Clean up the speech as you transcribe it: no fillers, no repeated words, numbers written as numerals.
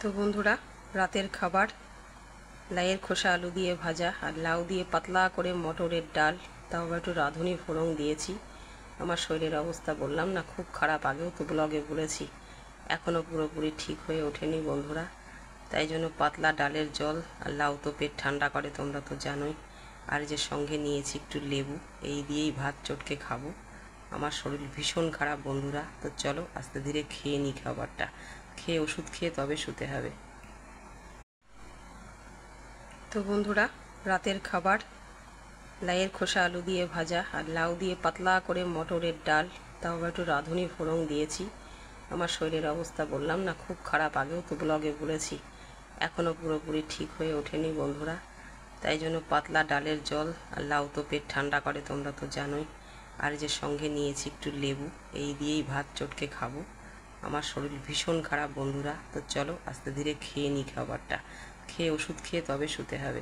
তো বন্ধুরা, রাতের খাবার লাইয়ের খোসা আলু দিয়ে ভাজা আর লাউ দিয়ে পাতলা করে মটরের ডাল, তাও আবার একটু রাঁধুনি ফোড়ন দিয়েছি। আমার শরীরের অবস্থা বললাম না, খুব খারাপ। আগেও তো ব্লগে বলেছি, এখনও পুরোপুরি ঠিক হয়ে ওঠেনি বন্ধুরা। তাই জন্য পাতলা ডালের জল আর লাউ তো পেট ঠান্ডা করে, তোমরা তো জানোই। আর যে সঙ্গে নিয়েছি একটু লেবু, এই দিয়েই ভাত চটকে খাবো। আমার শরীর ভীষণ খারাপ বন্ধুরা। তো চলো আস্তে ধীরে খেয়ে নিই খাবারটা, খেয়ে ওষুধ খেয়ে তবে শুতে হবে। তো বন্ধুরা, রাতের খাবার লাইয়ের খোসা আলু দিয়ে ভাজা আর লাউ দিয়ে পাতলা করে মটরের ডাল, তাও আবার একটু রাঁধুনি ফোড়ন দিয়েছি। আমার শরীরের অবস্থা বললাম না, খুব খারাপ। আগেও তো ব্লগে বলেছি, এখনও পুরোপুরি ঠিক হয়ে ওঠেনি বন্ধুরা। তাই জন্য পাতলা ডালের জল আর লাউ তো পেট ঠান্ডা করে, তোমরা তো জানোই। আর যে সঙ্গে নিয়েছি একটু লেবু, এই দিয়েই ভাত চটকে খাবো। আমার শরীর ভীষণ খারাপ বন্ধুরা। তো চলো আস্তে ধীরে খেয়ে নিই খাবারটা, খেয়ে ওষুধ খেয়ে তবে শুতে হবে।